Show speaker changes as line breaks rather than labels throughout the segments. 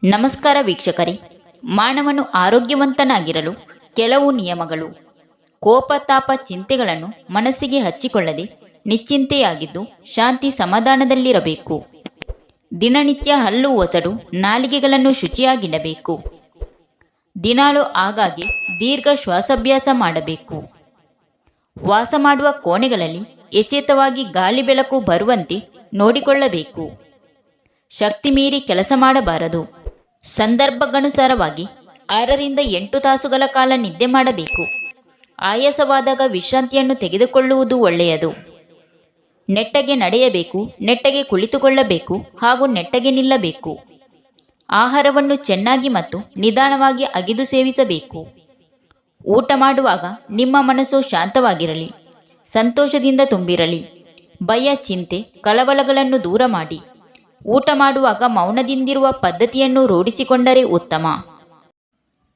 ನಮಸ್ಕಾರ ವೀಕ್ಷಕರೇ, ಮಾನವನು ಆರೋಗ್ಯವಂತನಾಗಿರಲು ಕೆಲವು ನಿಯಮಗಳು. ಕೋಪ, ತಾಪ, ಚಿಂತೆಗಳನ್ನು ಮನಸ್ಸಿಗೆ ಹಚ್ಚಿಕೊಳ್ಳದೆ ನಿಶ್ಚಿಂತೆಯಾಗಿದ್ದು ಶಾಂತಿ ಸಮಾಧಾನದಲ್ಲಿರಬೇಕು. ದಿನನಿತ್ಯ ಹಲ್ಲು ಒಸಡು, ನಾಲಿಗೆಗಳನ್ನು ಶುಚಿಯಾಗಿಡಬೇಕು. ದಿನಾಲು ಆಗಾಗ್ಗೆ ದೀರ್ಘ ಶ್ವಾಸಾಭ್ಯಾಸ ಮಾಡಬೇಕು. ವಾಸ ಮಾಡುವ ಕೋಣೆಗಳಲ್ಲಿ ಎಚ್ಚೆತ್ತವಾಗಿ ಗಾಳಿ ಬೆಳಕು ಬರುವಂತೆ ನೋಡಿಕೊಳ್ಳಬೇಕು. ಶಕ್ತಿ ಮೀರಿ ಕೆಲಸ ಮಾಡಬಾರದು. ಸಂದರ್ಭಕ್ಕನುಸಾರವಾಗಿ 6ರಿಂದ 8 ತಾಸುಗಳ ಕಾಲ ನಿದ್ದೆ ಮಾಡಬೇಕು. ಆಯಾಸವಾದಾಗ ವಿಶ್ರಾಂತಿಯನ್ನು ತೆಗೆದುಕೊಳ್ಳುವುದು ಒಳ್ಳೆಯದು. ನೆಟ್ಟಗೆ ನಡೆಯಬೇಕು, ನೆಟ್ಟಗೆ ಕುಳಿತುಕೊಳ್ಳಬೇಕು ಹಾಗೂ ನೆಟ್ಟಗೆ ನಿಲ್ಲಬೇಕು. ಆಹಾರವನ್ನು ಚೆನ್ನಾಗಿ ಮತ್ತು ನಿಧಾನವಾಗಿ ಅಗಿದು ಸೇವಿಸಬೇಕು. ಊಟ ಮಾಡುವಾಗ ನಿಮ್ಮ ಮನಸ್ಸು ಶಾಂತವಾಗಿರಲಿ, ಸಂತೋಷದಿಂದ ತುಂಬಿರಲಿ. ಭಯ, ಚಿಂತೆ, ಕಳವಳಗಳನ್ನು ದೂರ ಮಾಡಿ. ಊಟ ಮಾಡುವಾಗ ಮೌನದಿಂದಿರುವ ಪದ್ಧತಿಯನ್ನು ರೂಢಿಸಿಕೊಂಡರೆ ಉತ್ತಮ.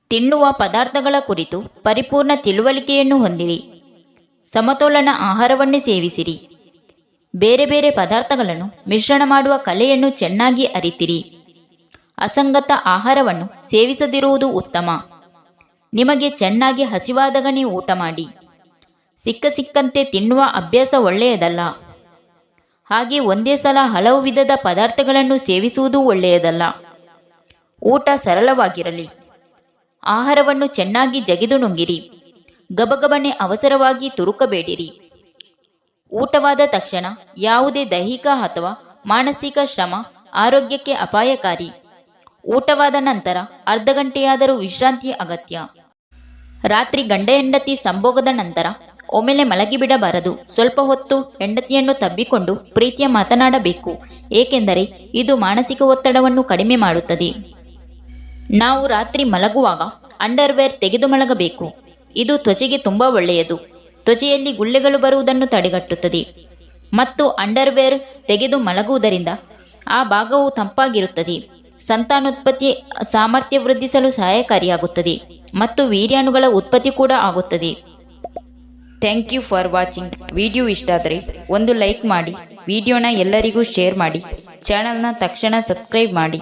ತಿನ್ನುವ ಪದಾರ್ಥಗಳ ಕುರಿತು ಪರಿಪೂರ್ಣ ತಿಳುವಳಿಕೆಯನ್ನು ಹೊಂದಿರಿ. ಸಮತೋಲನ ಆಹಾರವನ್ನೇ ಸೇವಿಸಿರಿ. ಬೇರೆ ಬೇರೆ ಪದಾರ್ಥಗಳನ್ನು ಮಿಶ್ರಣ ಮಾಡುವ ಕಲೆಯನ್ನು ಚೆನ್ನಾಗಿ ಅರಿತಿರಿ. ಅಸಂಗತ ಆಹಾರವನ್ನು ಸೇವಿಸದಿರುವುದು ಉತ್ತಮ. ನಿಮಗೆ ಚೆನ್ನಾಗಿ ಹಸಿವಾದಾಗ ನೀವು ಊಟ ಮಾಡಿ. ಸಿಕ್ಕಂತೆ ತಿನ್ನುವ ಅಭ್ಯಾಸ ಒಳ್ಳೆಯದಲ್ಲ. ಹಾಗೆ ಒಂದೇ ಸಲ ಹಲವು ವಿಧದ ಪದಾರ್ಥಗಳನ್ನು ಸೇವಿಸುವುದು ಒಳ್ಳೆಯದಲ್ಲ. ಊಟ ಸರಳವಾಗಿರಲಿ. ಆಹಾರವನ್ನು ಚೆನ್ನಾಗಿ ಜಗಿದು ನುಂಗಿರಿ. ಗಬಗಬನೆ ಅವಸರವಾಗಿ ತುರುಕಬೇಡಿರಿ. ಊಟವಾದ ತಕ್ಷಣ ಯಾವುದೇ ದೈಹಿಕ ಅಥವಾ ಮಾನಸಿಕ ಶ್ರಮ ಆರೋಗ್ಯಕ್ಕೆ ಅಪಾಯಕಾರಿ. ಊಟವಾದ ನಂತರ ಅರ್ಧ ಗಂಟೆಯಾದರೂ ವಿಶ್ರಾಂತಿ ಅಗತ್ಯ. ರಾತ್ರಿ ಗಂಡ ಹೆಂಡತಿ ಸಂಭೋಗದ ನಂತರ ಒಮ್ಮೆಲೆ ಮಲಗಿಬಿಡಬಾರದು. ಸ್ವಲ್ಪ ಹೊತ್ತು ಹೆಂಡತಿಯನ್ನು ತಬ್ಬಿಕೊಂಡು ಪ್ರೀತಿಯ ಮಾತನಾಡಬೇಕು. ಏಕೆಂದರೆ ಇದು ಮಾನಸಿಕ ಒತ್ತಡವನ್ನು ಕಡಿಮೆ ಮಾಡುತ್ತದೆ. ನಾವು ರಾತ್ರಿ ಮಲಗುವಾಗ ಅಂಡರ್ವೇರ್ ತೆಗೆದು ಮಲಗಬೇಕು. ಇದು ತ್ವಚೆಗೆ ತುಂಬ ಒಳ್ಳೆಯದು. ತ್ವಚೆಯಲ್ಲಿ ಗುಳ್ಳೆಗಳು ಬರುವುದನ್ನು ತಡೆಗಟ್ಟುತ್ತದೆ ಮತ್ತು ಅಂಡರ್ವೇರ್ ತೆಗೆದು ಮಲಗುವುದರಿಂದ ಆ ಭಾಗವು ತಂಪಾಗಿರುತ್ತದೆ. ಸಂತಾನೋತ್ಪತ್ತಿ ಸಾಮರ್ಥ್ಯ ವೃದ್ಧಿಸಲು ಸಹಾಯಕಾರಿಯಾಗುತ್ತದೆ ಮತ್ತು ವೀರ್ಯಾಣುಗಳ ಉತ್ಪತ್ತಿ ಕೂಡ ಆಗುತ್ತದೆ. Thank you for watching. Video ಇಷ್ಟ ಆದರೆ ಒಂದು ಲೈಕ್ ಮಾಡಿ, ವಿಡಿಯೋನ ಎಲ್ಲರಿಗೂ ಶೇರ್ ಮಾಡಿ, ಚಾನಲ್ನ ತಕ್ಷಣ ಸಬ್ಸ್ಕ್ರೈಬ್ ಮಾಡಿ.